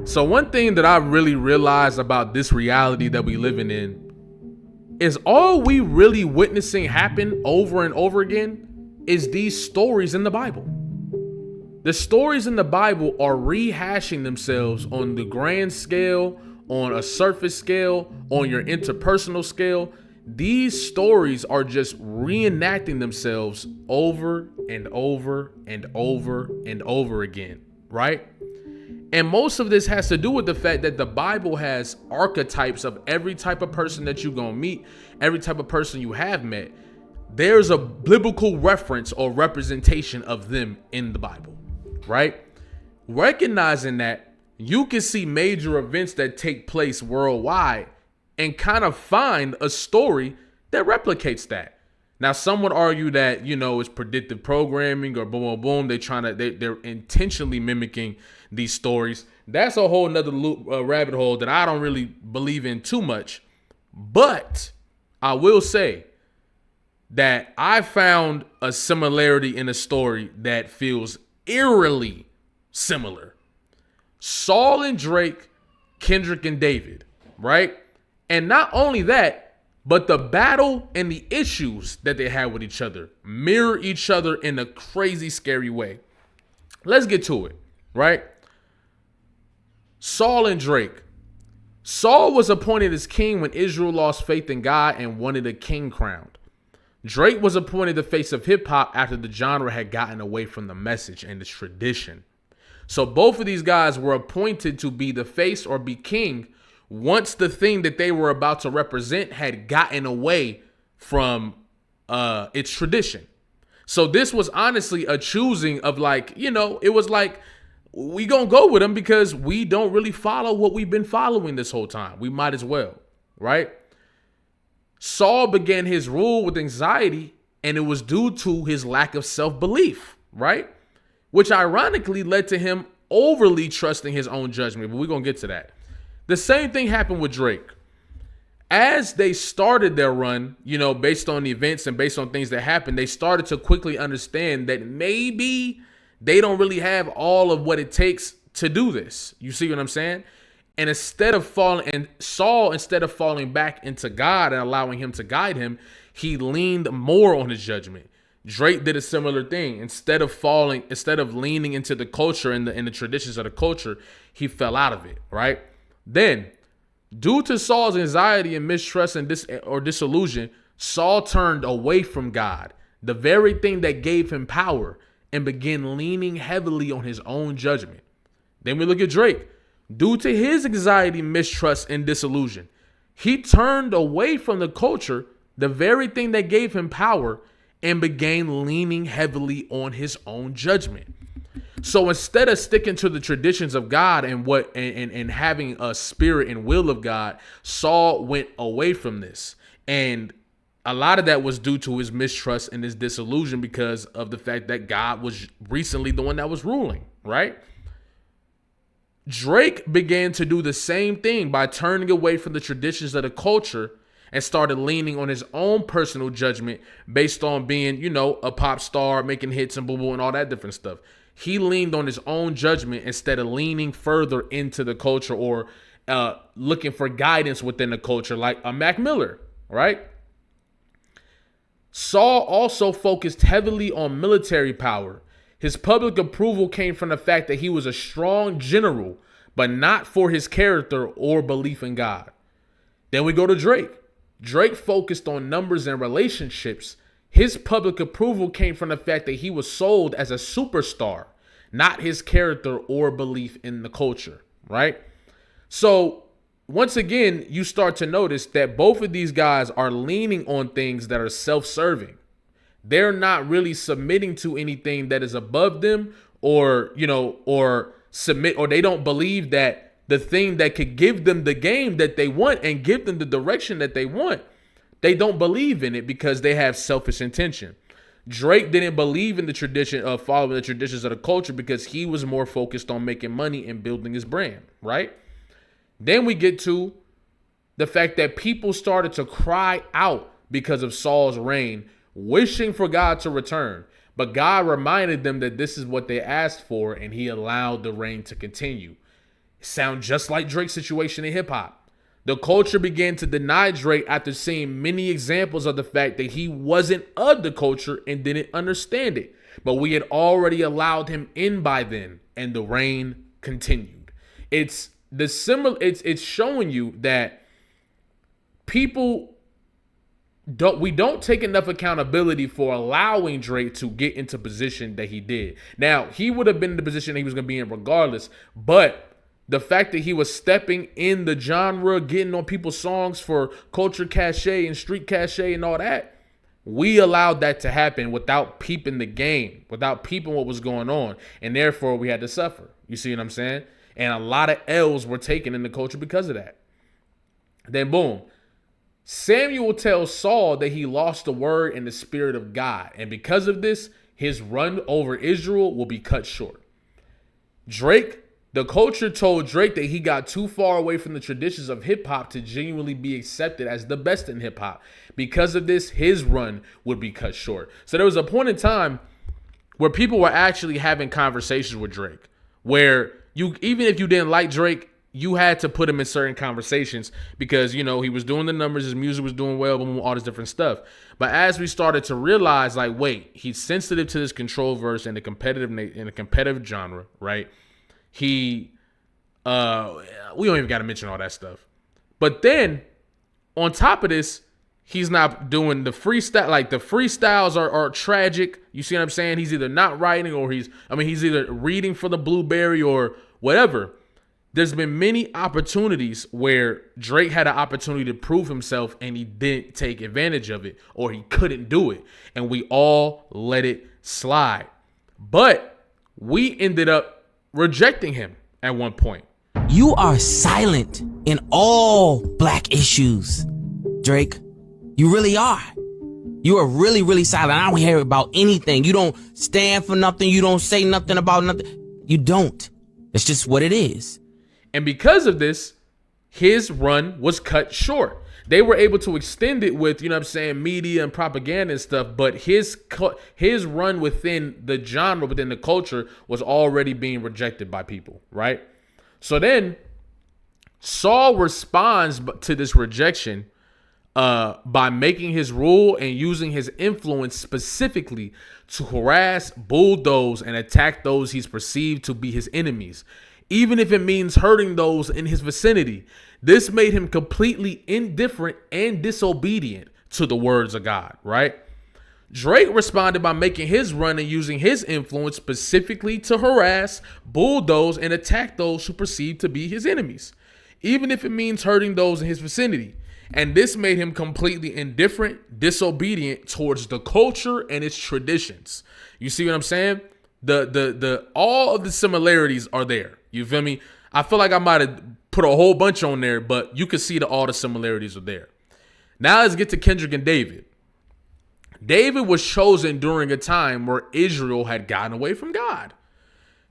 So one thing that I really realized about this reality that we living in is all we really witnessing happen over and over again is these stories in the Bible. The stories in the Bible are rehashing themselves on the grand scale, on a surface scale, on your interpersonal scale. These stories are just reenacting themselves over and over and over and over again, right? And most of this has to do with the fact that the Bible has archetypes of every type of person that you're going to meet, every type of person you have met. There's a biblical reference or representation of them in the Bible, right? Recognizing that, you can see major events that take place worldwide and kind of find a story that replicates that. Now, some would argue that, it's predictive programming or boom, boom, boom. They're intentionally mimicking these stories. That's a whole nother rabbit hole that I don't really believe in too much. But I will say that I found a similarity in a story that feels eerily similar. Saul and Drake, Kendrick and David, right? And not only that, but the battle and the issues that they had with each other mirror each other in a crazy, scary way. Let's get to it, right? Saul and Drake. Saul was appointed as king when Israel lost faith in God and wanted a king crowned. Drake was appointed the face of hip hop after the genre had gotten away from the message and its tradition. So both of these guys were appointed to be the face or be king once the thing that they were about to represent had gotten away from its tradition. So this was honestly a choosing of it was like, we gonna go with them because we don't really follow what we've been following this whole time. We might as well, right? Saul began his rule with anxiety, and it was due to his lack of self-belief, right? Which ironically led to him overly trusting his own judgment, but we're going to get to that. The same thing happened with Drake. As they started their run, based on the events and based on things that happened, they started to quickly understand that maybe they don't really have all of what it takes to do this. You see what I'm saying? And Saul, instead of falling back into God and allowing him to guide him, he leaned more on his judgment. Drake did a similar thing. Instead of leaning into the culture and the traditions of the culture, he fell out of it, right? Then, due to Saul's anxiety and mistrust and disillusion, Saul turned away from God, the very thing that gave him power, and began leaning heavily on his own judgment. Then we look at Drake. Due to his anxiety, mistrust, and disillusion, he turned away from the culture, the very thing that gave him power, and began leaning heavily on his own judgment. So instead of sticking to the traditions of God and having a spirit and will of God, Saul went away from this. And a lot of that was due to his mistrust and his disillusion because of the fact that God was recently the one that was ruling, right? Drake began to do the same thing by turning away from the traditions of the culture and started leaning on his own personal judgment based on being, a pop star, making hits and boo-boo and all that different stuff. He leaned on his own judgment instead of leaning further into the culture or looking for guidance within the culture like a Mac Miller, right? Saul also focused heavily on military power. His public approval came from the fact that he was a strong general, but not for his character or belief in God. Then we go to Drake. Drake focused on numbers and relationships. His public approval came from the fact that he was sold as a superstar, not his character or belief in the culture, right? So once again, you start to notice that both of these guys are leaning on things that are self-serving. They're not really submitting to anything that is above them or they don't believe that the thing that could give them the game that they want and give them the direction that they want, they don't believe in it because they have selfish intention. Drake didn't believe in the tradition of following the traditions of the culture because he was more focused on making money and building his brand, right? Then we get to the fact that people started to cry out because of Saul's reign, wishing for God to return. But God reminded them that this is what they asked for, and he allowed the reign to continue. Sound just like Drake's situation in hip hop. The culture began to deny Drake after seeing many examples of the fact that he wasn't of the culture and didn't understand it. But we had already allowed him in by then, and the reign continued. It's showing you that we don't take enough accountability for allowing Drake to get into position that he did. Now, he would have been in the position that he was going to be in regardless, but the fact that he was stepping in the genre, getting on people's songs for culture cachet and street cachet and all that, we allowed that to happen without peeping the game, without peeping what was going on, and therefore we had to suffer. You see what I'm saying? And a lot of L's were taken in the culture because of that. Then boom, Samuel tells Saul that he lost the word and the spirit of God, and because of this, his run over Israel will be cut short. The culture told Drake that he got too far away from the traditions of hip hop to genuinely be accepted as the best in hip hop. Because of this, his run would be cut short. So there was a point in time where people were actually having conversations with Drake, where even if you didn't like Drake, you had to put him in certain conversations because, he was doing the numbers, his music was doing well, all this different stuff. But as we started to realize, like, wait, he's sensitive to this control verse and the competitive genre, right? We don't even got to mention all that stuff. But then on top of this, he's not doing the freestyle. Like, the freestyles are tragic. You see what I'm saying? He's either not writing or he's either reading for the Blueberry or whatever. There's been many opportunities where Drake had an opportunity to prove himself and he didn't take advantage of it, or he couldn't do it. And we all let it slide. But we ended up rejecting him at one point. You are silent in all black issues, Drake. You really are. You are really, really silent. I don't hear about anything. You don't stand for nothing. You don't say nothing about nothing. You don't. It's just what it is. And because of this, his run was cut short. They were able to extend it with, media and propaganda and stuff, but his run within the genre, within the culture, was already being rejected by people, right? So then Saul responds to this rejection by making his rule and using his influence specifically to harass, bulldoze, and attack those he's perceived to be his enemies, even if it means hurting those in his vicinity. This made him completely indifferent and disobedient to the words of God, right? Drake responded by making his run and using his influence specifically to harass, bulldoze, and attack those who perceived to be his enemies, even if it means hurting those in his vicinity. And this made him completely indifferent, disobedient towards the culture and its traditions. You see what I'm saying? The all of the similarities are there. You feel me? I feel like I might have put a whole bunch on there, but you can see that all the similarities are there. Now let's get to Kendrick and David. David was chosen during a time where Israel had gotten away from God.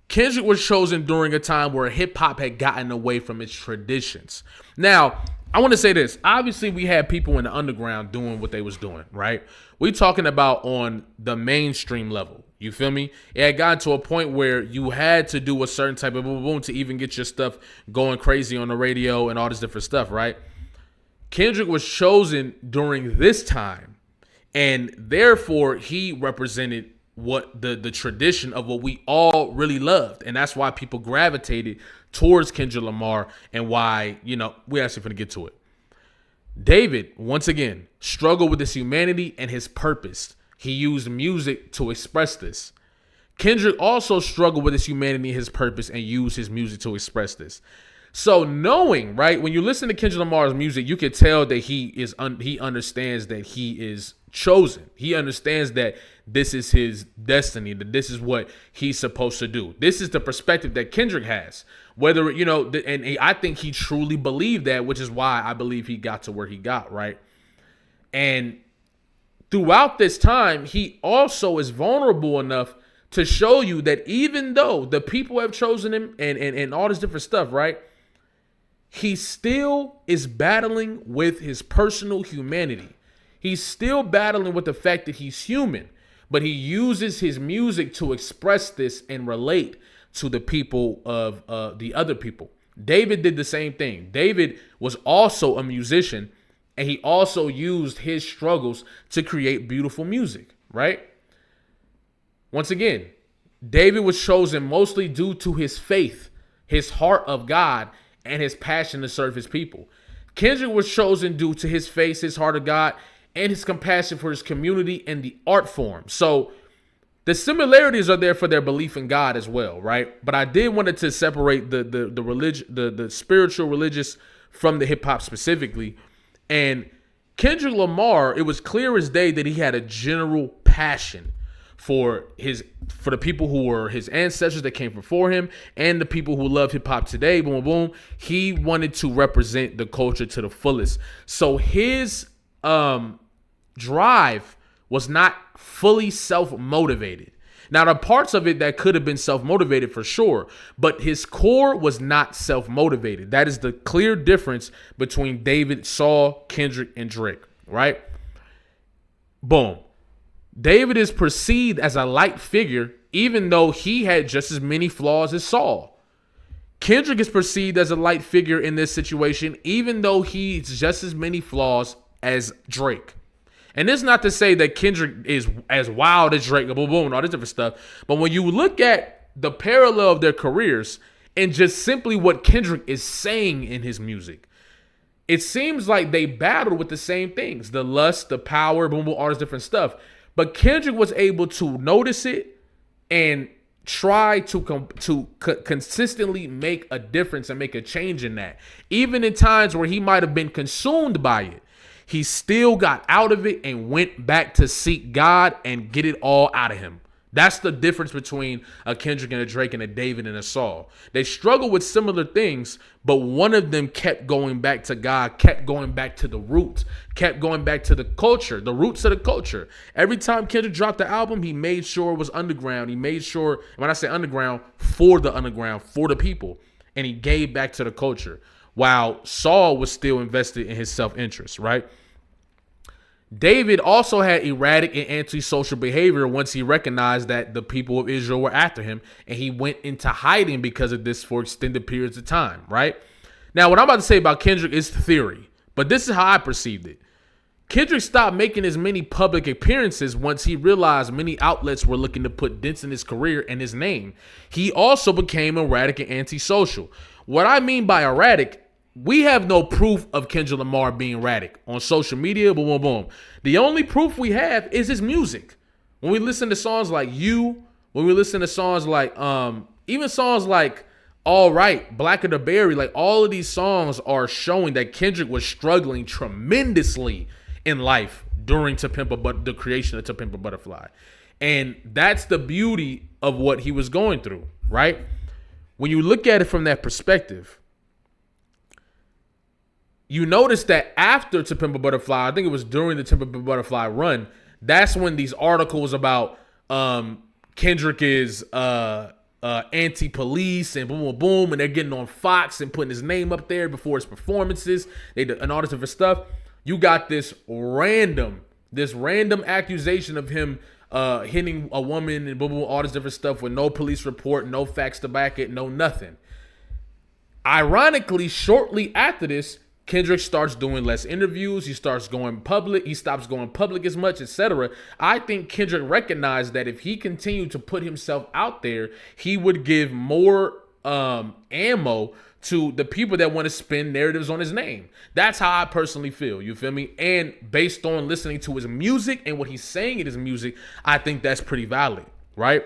Kendrick was chosen during a time where hip hop had gotten away from its traditions. Now, I want to say this. Obviously, we had people in the underground doing what they was doing, right? We're talking about on the mainstream level. You feel me? It had gotten to a point where you had to do a certain type of boom to even get your stuff going crazy on the radio and all this different stuff, right? Kendrick was chosen during this time, and therefore he represented what the tradition of what we all really loved, and that's why people gravitated towards Kendrick Lamar, and why, we're actually going to get to it. David, once again, struggled with his humanity and his purpose. He used music to express this. Kendrick also struggled with his humanity and his purpose and used his music to express this. So knowing, right, when you listen to Kendrick Lamar's music, you can tell that he understands that he is chosen. He understands that this is his destiny, that this is what he's supposed to do. This is the perspective that Kendrick has. Whether, and I think he truly believed that, which is why I believe he got to where he got, right? And throughout this time, he also is vulnerable enough to show you that even though the people have chosen him and all this different stuff, right? He still is battling with his personal humanity. He's still battling with the fact that he's human, but he uses his music to express this and relate to the people of the other people. David did the same thing. David was also a musician, and he also used his struggles to create beautiful music, right? Once again, David was chosen mostly due to his faith, his heart of God, and his passion to serve his people. Kendrick was chosen due to his faith, his heart of God, and his compassion for his community and the art form. So the similarities are there for their belief in God as well, right? But I did wanted to separate the religion, the spiritual religious from the hip hop specifically. And Kendrick Lamar, it was clear as day that he had a general passion for the people who were his ancestors that came before him and the people who love hip hop today. Boom, boom, boom. He wanted to represent the culture to the fullest. So his drive was not fully self-motivated. Now, the parts of it that could have been self-motivated for sure, but his core was not self-motivated. That is the clear difference between David, Saul, Kendrick, and Drake, right? Boom. David is perceived as a light figure, even though he had just as many flaws as Saul. Kendrick is perceived as a light figure in this situation, even though he's just as many flaws as Drake. And this is not to say that Kendrick is as wild as Drake, boom, boom, and all this different stuff. But when you look at the parallel of their careers and just simply what Kendrick is saying in his music, it seems like they battled with the same things. The lust, the power, boom, boom, all this different stuff. But Kendrick was able to notice it and try to consistently make a difference and make a change in that. Even in times where he might have been consumed by it, he still got out of it and went back to seek God and get it all out of him. That's the difference between a Kendrick and a Drake and a David and a Saul. They struggle with similar things, but one of them kept going back to God, kept going back to the roots, kept going back to the culture, the roots of the culture. Every time Kendrick dropped the album, he made sure it was underground. He made sure, when I say underground, for the people. And he gave back to the culture, while Saul was still invested in his self-interest, right? David also had erratic and antisocial behavior once he recognized that the people of Israel were after him, and he went into hiding because of this for extended periods of time, right? Now, what I'm about to say about Kendrick is theory, but this is how I perceived it. Kendrick stopped making as many public appearances once he realized many outlets were looking to put dents in his career and his name. He also became erratic and antisocial. What I mean by erratic, we have no proof of Kendrick Lamar being erratic on social media, boom, boom, boom. The only proof we have is his music. When we listen to songs like You, when we listen to songs like, even songs like All Right, Blacker the Berry, like all of these songs are showing that Kendrick was struggling tremendously in life during the creation of To Pimp a Butterfly. And that's the beauty of what he was going through, right? When you look at it from that perspective, you notice that after To Pimp a Butterfly, I think it was during the To Pimp a Butterfly run, that's when these articles about Kendrick is anti-police and boom, boom, boom, and they're getting on Fox and putting his name up there before his performances, and all this different stuff. You got this random accusation of him hitting a woman and boom, boom, all this different stuff with no police report, no facts to back it, no nothing. Ironically, shortly after this, Kendrick starts doing less interviews. He starts going public. He stops going public as much, etc. I think Kendrick recognized that if he continued to put himself out there, he would give more ammo to the people that want to spin narratives on his name. That's how I personally feel. You feel me? And based on listening to his music and what he's saying in his music, I think that's pretty valid, right?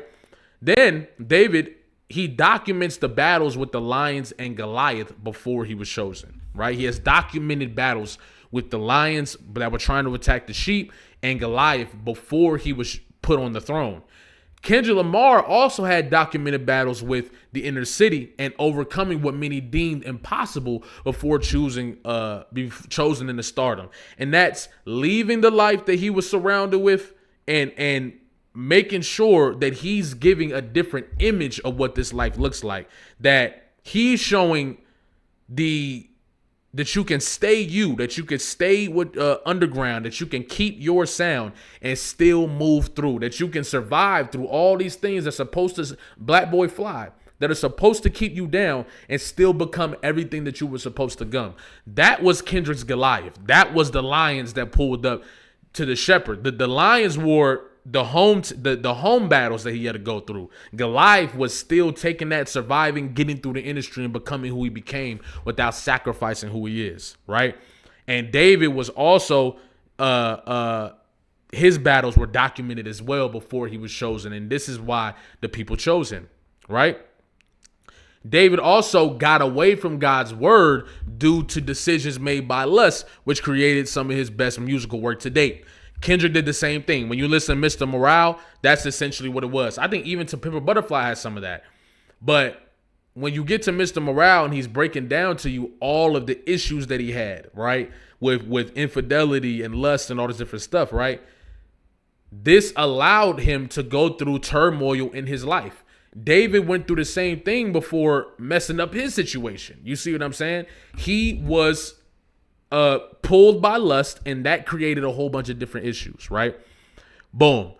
Then David, he documents the battles with the lions and Goliath before he was chosen, right? He has documented battles with the lions that were trying to attack the sheep and Goliath before he was put on the throne. Kendrick Lamar also had documented battles with the inner city and overcoming what many deemed impossible before being chosen into stardom. And that's leaving the life that he was surrounded with and making sure that he's giving a different image of what this life looks like, that he's showing that you can stay you, that you can stay with underground, that you can keep your sound and still move through, that you can survive through all these things that's supposed to Black Boy Fly. that are supposed to keep you down and still become everything that you were supposed to become. That was Kendrick's Goliath. That was the lions that pulled up to the shepherd. The lions were the home battles that he had to go through. Goliath was still taking that, surviving, getting through the industry, and becoming who he became without sacrificing who he is, right? And David was also his battles were documented as well before he was chosen, and this is why the people chose him, right? David also got away from God's word due to decisions made by lust, which created some of his best musical work to date. Kendrick did the same thing. When you listen to Mr. Morale, that's essentially what it was. I think even To Pimp a Butterfly has some of that. But when you get to Mr. Morale and he's breaking down to you all of the issues that he had, right? With infidelity and lust and all this different stuff, right? This allowed him to go through turmoil in his life. David went through the same thing before messing up his situation. You see what I'm saying? He was pulled by lust, and that created a whole bunch of different issues, right? Boom.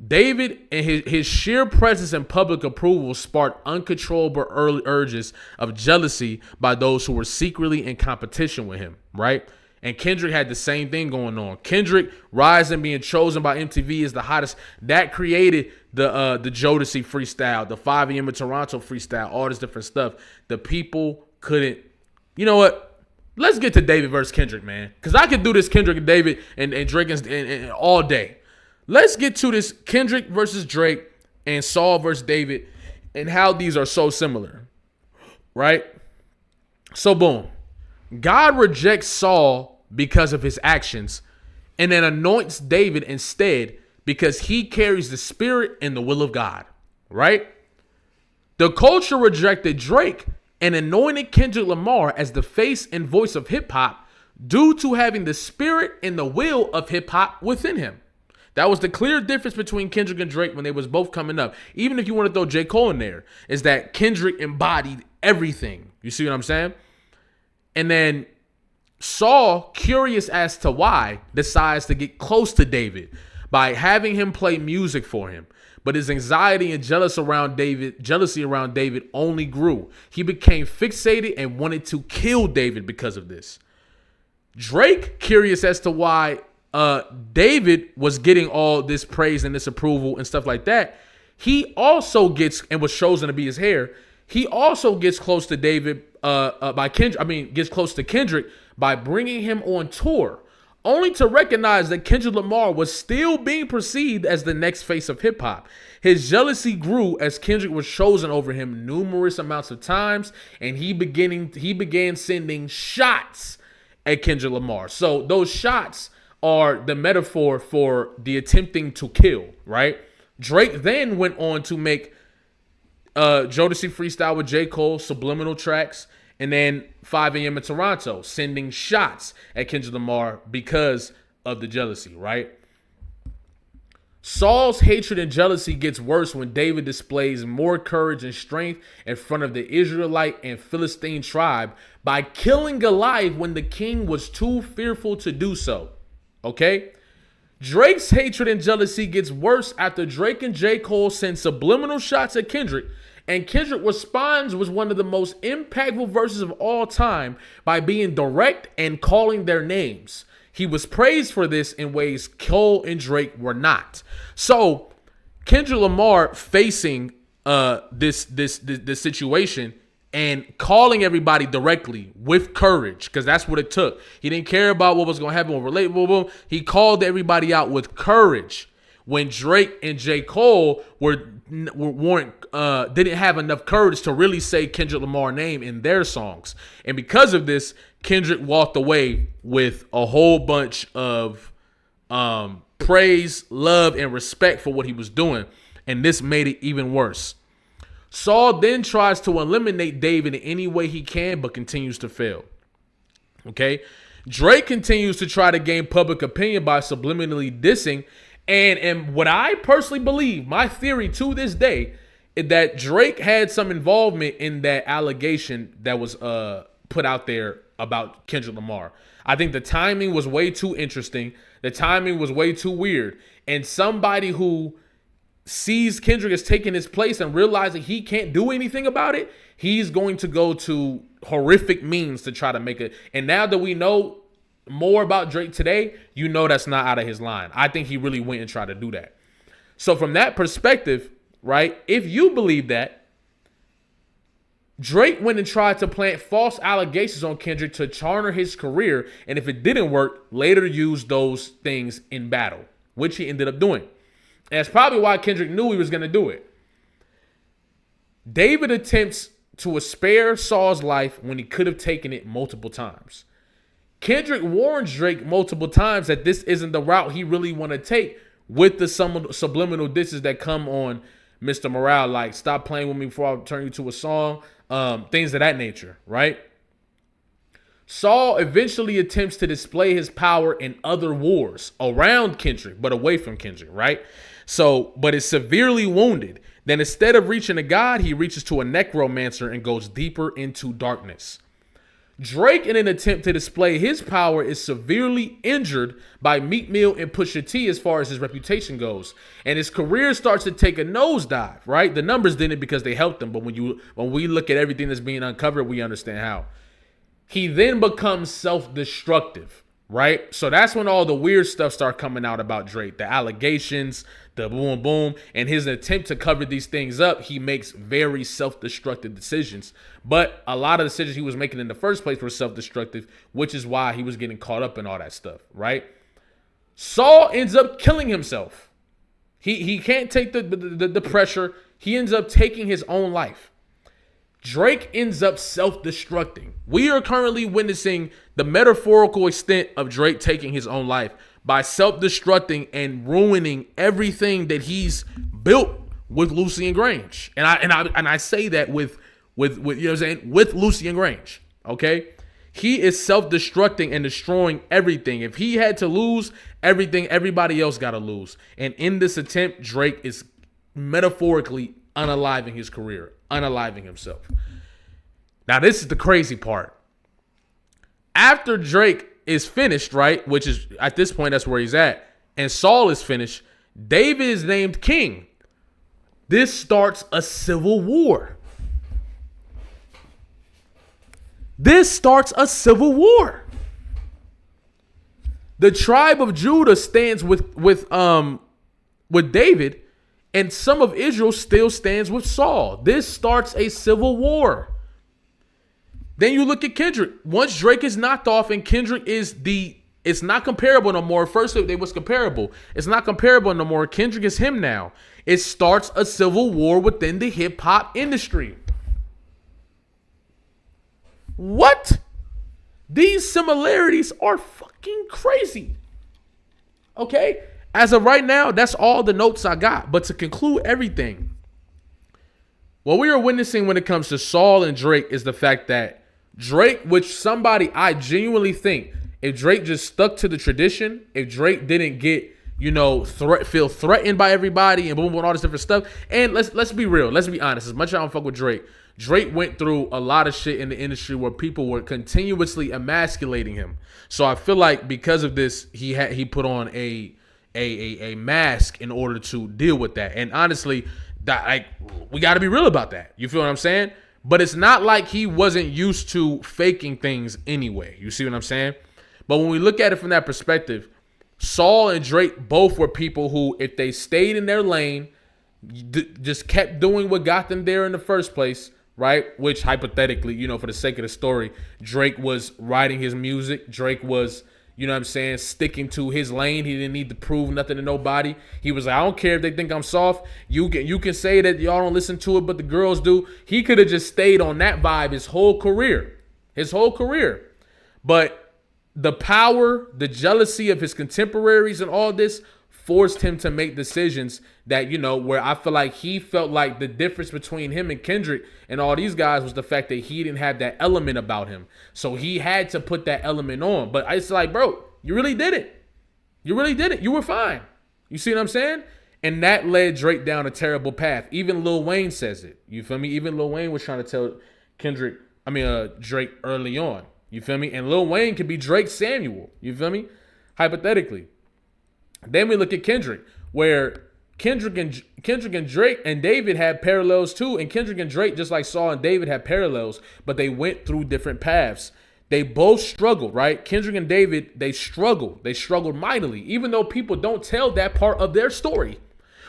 David and his sheer presence and public approval sparked uncontrollable early urges of jealousy by those who were secretly in competition with him, right? And Kendrick had the same thing going on. Kendrick rising, being chosen by MTV as the hottest, that created the Jodeci freestyle, the 5 a.m. in Toronto freestyle, all this different stuff. The people couldn't, you know what? Let's get to David versus Kendrick, man. Because I could do this Kendrick and David and Drake and all day. Let's get to this Kendrick versus Drake and Saul versus David and how these are so similar, right? So, boom. God rejects Saul because of his actions and then anoints David instead because he carries the spirit and the will of God, right? The culture rejected Drake and anointed Kendrick Lamar as the face and voice of hip-hop due to having the spirit and the will of hip-hop within him. That was the clear difference between Kendrick and Drake when they was both coming up. Even if you want to throw J. Cole in there, is that Kendrick embodied everything. You see what I'm saying? And then Saul, curious as to why, decides to get close to David by having him play music for him. But his anxiety and jealousy around David only grew. He became fixated and wanted to kill David because of this. Drake, curious as to why David was getting all this praise and this approval and stuff like that, he also gets, and was chosen to be his heir, he also gets close to David gets close to Kendrick by bringing him on tour, only to recognize that Kendrick Lamar was still being perceived as the next face of hip-hop. His jealousy grew as Kendrick was chosen over him numerous amounts of times, and he began sending shots at Kendrick Lamar. So those shots are the metaphor for the attempting to kill, right? Drake then went on to make Jodeci freestyle with J. Cole, subliminal tracks, and then 5 a.m. in Toronto, sending shots at Kendrick Lamar because of the jealousy, right? Saul's hatred and jealousy gets worse when David displays more courage and strength in front of the Israelite and Philistine tribe by killing Goliath when the king was too fearful to do so. Okay? Drake's hatred and jealousy gets worse after Drake and J. Cole send subliminal shots at Kendrick, and Kendrick responds with one of the most impactful verses of all time by being direct and calling their names. He was praised for this in ways Cole and Drake were not. So Kendrick Lamar facing this situation and calling everybody directly with courage, because that's what it took. He didn't care about what was going to happen or relatable. He called everybody out with courage. When Drake and J. Cole didn't have enough courage to really say Kendrick Lamar's name in their songs. And because of this, Kendrick walked away with a whole bunch of praise, love, and respect for what he was doing. And this made it even worse. Saul then tries to eliminate David in any way he can, but continues to fail. Okay? Drake continues to try to gain public opinion by subliminally dissing. And what I personally believe, my theory to this day, is that Drake had some involvement in that allegation that was put out there about Kendrick Lamar. I think the timing was way too interesting. The timing was way too weird. And somebody who sees Kendrick as taking his place and realizing he can't do anything about it, he's going to go to horrific means to try to make it. And now that we know more about Drake today, you know that's not out of his line. I think he really went and tried to do that. So from that perspective, right, if you believe that, Drake went and tried to plant false allegations on Kendrick to tarnish his career, and if it didn't work, later used those things in battle, which he ended up doing. And that's probably why Kendrick knew he was going to do it. David attempts to spare Saul's life when he could have taken it multiple times. Kendrick warns Drake multiple times that this isn't the route he really want to take, with the subliminal disses that come on Mr. Morale, like stop playing with me before I turn you to a song, things of that nature, right? Saul eventually attempts to display his power in other wars around Kendrick, but away from Kendrick, right? So, but is severely wounded. Then instead of reaching a god, he reaches to a necromancer and goes deeper into darkness. Drake, in an attempt to display his power, is severely injured by Meek Mill and Pusha T as far as his reputation goes. And his career starts to take a nosedive, right? The numbers didn't because they helped him, but when we look at everything that's being uncovered, we understand how. He then becomes self-destructive, right? So that's when all the weird stuff starts coming out about Drake. The allegations, the boom, boom, and his attempt to cover these things up, he makes very self-destructive decisions. But a lot of decisions he was making in the first place were self-destructive, which is why he was getting caught up in all that stuff, right? Saul ends up killing himself. He can't take the pressure. He ends up taking his own life. Drake ends up self-destructing. We are currently witnessing the metaphorical extent of Drake taking his own life by self-destructing and ruining everything that he's built with Lucian Grange. And I say that with you know what I'm saying, with Lucian Grange. Okay? He is self-destructing and destroying everything. If he had to lose everything, everybody else got to lose. And in this attempt, Drake is metaphorically unaliving his career, unaliving himself. Now, this is the crazy part. After Drake is finished, right, which is at this point, that's where he's at, and Saul is finished, David is named king. This starts a civil war. This starts a civil war. The tribe of Judah stands with David, and some of Israel still stands with Saul. This starts a civil war. Then you look at Kendrick. Once Drake is knocked off and Kendrick it's not comparable no more. First, they was comparable. It's not comparable no more. Kendrick is him now. It starts a civil war within the hip hop industry. What? These similarities are fucking crazy. Okay? As of right now, that's all the notes I got. But to conclude everything, what we are witnessing when it comes to Saul and Drake is the fact that Drake, which somebody I genuinely think, if Drake just stuck to the tradition, if Drake didn't get, feel threatened by everybody and boom, all this different stuff. And let's be real. Let's be honest. As much as I don't fuck with Drake, Drake went through a lot of shit in the industry where people were continuously emasculating him. So I feel like because of this, he put on a mask in order to deal with that. And honestly, we got to be real about that. You feel what I'm saying? But it's not like he wasn't used to faking things anyway. You see what I'm saying? But when we look at it from that perspective, Saul and Drake both were people who, if they stayed in their lane, just kept doing what got them there in the first place, right? Which hypothetically, for the sake of the story, Drake was writing his music. Drake was, sticking to his lane. He didn't need to prove nothing to nobody. He was like, I don't care if they think I'm soft. You can say that y'all don't listen to it, but the girls do. He could have just stayed on that vibe his whole career. But the power, the jealousy of his contemporaries and all this forced him to make decisions that, where I feel like he felt like the difference between him and Kendrick and all these guys was the fact that he didn't have that element about him. So he had to put that element on. But it's like, bro, you really did it. You really did it. You were fine. You see what I'm saying? And that led Drake down a terrible path. Even Lil Wayne says it. You feel me? Even Lil Wayne was trying to tell Drake early on. You feel me? And Lil Wayne could be Drake Samuel. You feel me? Hypothetically. Then we look at Kendrick, where Kendrick and Drake and David had parallels too. And Kendrick and Drake, just like Saul and David, had parallels, but they went through different paths. They both struggled, right? Kendrick and David, they struggled. They struggled mightily, even though people don't tell that part of their story.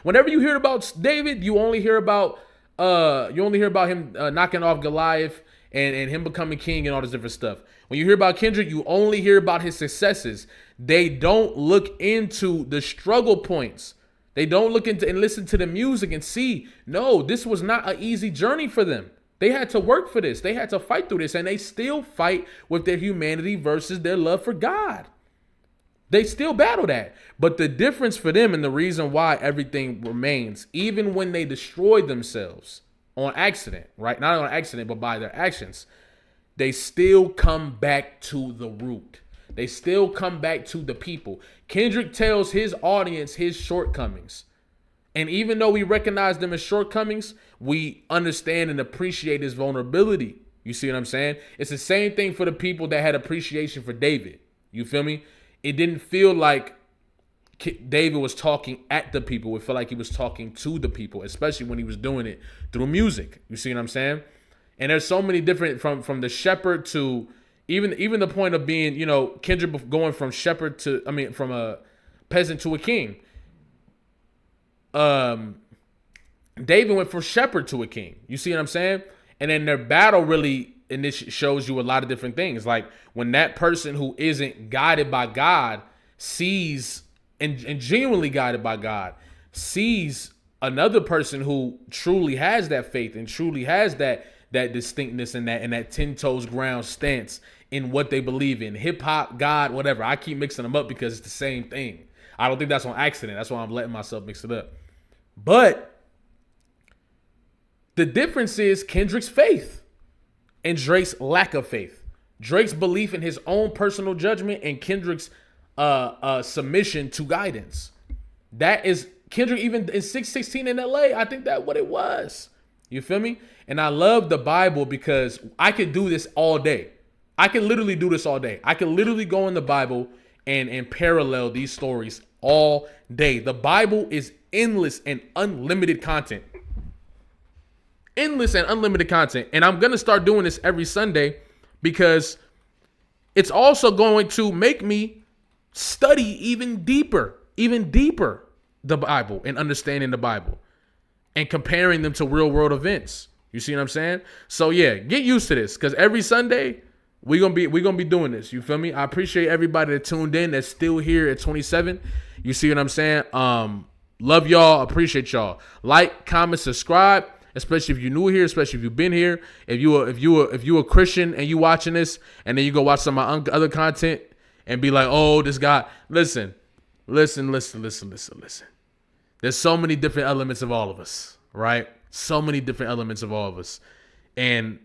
Whenever you hear about David, you only hear about him knocking off Goliath and him becoming king and all this different stuff. When you hear about Kendrick, you only hear about his successes. They don't look into the struggle points. They don't look into and listen to the music and see, no, this was not an easy journey for them. They had to work for this. They had to fight through this, and they still fight with their humanity versus their love for God. They still battle that. But the difference for them and the reason why everything remains, even when they destroyed themselves on accident, right? Not on accident, but by their actions, they still come back to the root. They still come back to the people. Kendrick tells his audience his shortcomings. And even though we recognize them as shortcomings, we understand and appreciate his vulnerability. You see what I'm saying? It's the same thing for the people that had appreciation for David. You feel me? It didn't feel like David was talking at the people. It felt like he was talking to the people, especially when he was doing it through music. You see what I'm saying? And there's so many different, from the shepherd to even the point of being, Kendrick going from shepherd from a peasant to a king. David went from shepherd to a king. You see what I'm saying? And then their battle really, and this shows you a lot of different things. Like when that person who isn't guided by God sees, and genuinely guided by God, sees another person who truly has that faith and truly has that distinctness and that 10 toes ground stance in what they believe in. Hip hop, God, whatever. I keep mixing them up because it's the same thing. I don't think that's on accident. That's why I'm letting myself mix it up. But the difference is Kendrick's faith and Drake's lack of faith. Drake's belief in his own personal judgment and Kendrick's submission to guidance. That is Kendrick, even in 616 in LA, I think that's what it was. You feel me? And I love the Bible because I could do this all day. I can literally do this all day. I can literally go in the Bible and parallel these stories all day. The Bible is endless and unlimited content. Endless and unlimited content. And I'm going to start doing this every Sunday because it's also going to make me study even deeper the Bible and understanding the Bible and comparing them to real world events. You see what I'm saying? So yeah, get used to this because every Sunday we're gonna be doing this. You feel me? I appreciate everybody that tuned in that's still here at 27. You see what I'm saying? Love y'all, appreciate y'all. Like, comment, subscribe, especially if you're new here, especially if you've been here. If you a Christian and you watching this, and then you go watch some of my other content and be like, oh, this guy. Listen. There's so many different elements of all of us, right? So many different elements of all of us. And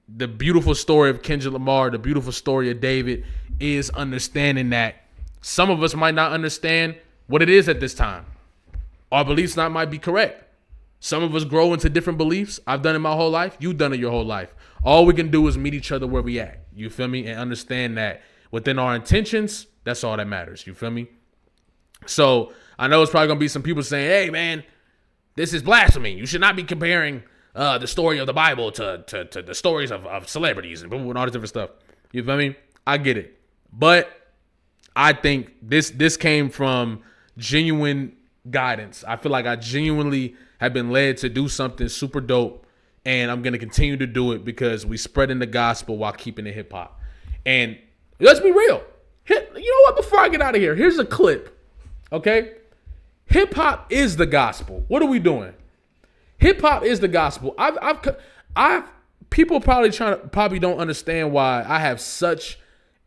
the beautiful story of Kendrick Lamar, the beautiful story of David is understanding that some of us might not understand what it is at this time. Our beliefs might be correct. Some of us grow into different beliefs. I've done it my whole life. You've done it your whole life. All we can do is meet each other where we at. You feel me? And understand that within our intentions, that's all that matters. You feel me? So I know it's probably going to be some people saying, hey, man, this is blasphemy. You should not be comparing the story of the Bible to the stories of celebrities and all this different stuff. You feel me? I get it. But I think this came from genuine guidance. I feel like I genuinely have been led to do something super dope, and I'm going to continue to do it because we spreading the gospel while keeping it hip hop. And let's be real. You know what? Before I get out of here, here's a clip. Okay? Hip hop is the gospel. What are we doing? Hip hop is the gospel. People probably don't understand why I have such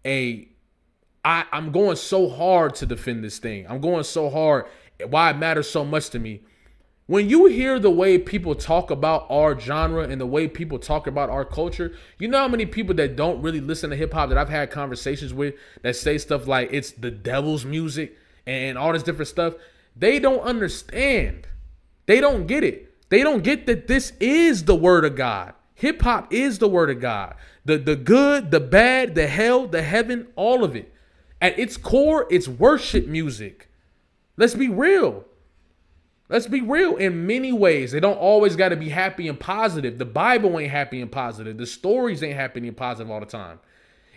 I'm going so hard to defend this thing. I'm going so hard. Why it matters so much to me. When you hear the way people talk about our genre and the way people talk about our culture, you know how many people that don't really listen to hip hop that I've had conversations with that say stuff like it's the devil's music and all this different stuff. They don't understand. They don't get it. They don't get that this is the word of God. Hip hop is the word of God. The good, the bad, the hell, the heaven, all of it. At its core, it's worship music. Let's be real. Let's be real. In many ways, they don't always got to be happy and positive. The Bible ain't happy and positive. The stories ain't happy and positive all the time.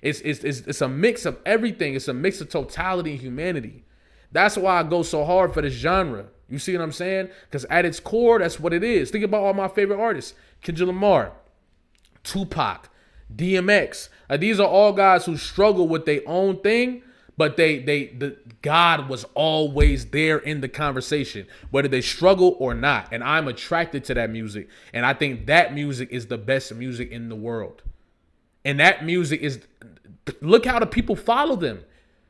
It's a mix of everything. It's a mix of totality and humanity. That's why I go so hard for this genre. You see what I'm saying? Because at its core, that's what it is. Think about all my favorite artists. Kendrick Lamar, Tupac, DMX. These are all guys who struggle with their own thing, but God was always there in the conversation, whether they struggle or not. And I'm attracted to that music. And I think that music is the best music in the world. And that music is, look how the people follow them.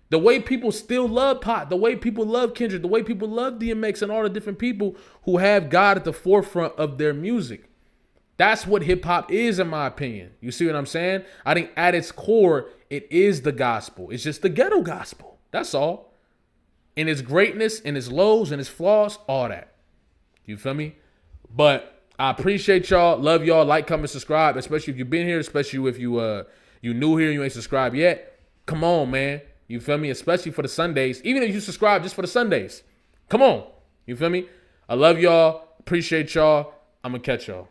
The way people still love Pac, the way people love Kendrick, the way people love DMX and all the different people who have God at the forefront of their music. That's what hip hop is, in my opinion. You see what I'm saying? I think at its core, it is the gospel. It's just the ghetto gospel. That's all. In its greatness, in its lows, and its flaws, all that. You feel me? But I appreciate y'all. Love y'all. Like, comment, subscribe. Especially if you've been here. Especially if you new here and you ain't subscribed yet. Come on, man. You feel me? Especially for the Sundays. Even if you subscribe just for the Sundays. Come on. You feel me? I love y'all. Appreciate y'all. I'm going to catch y'all.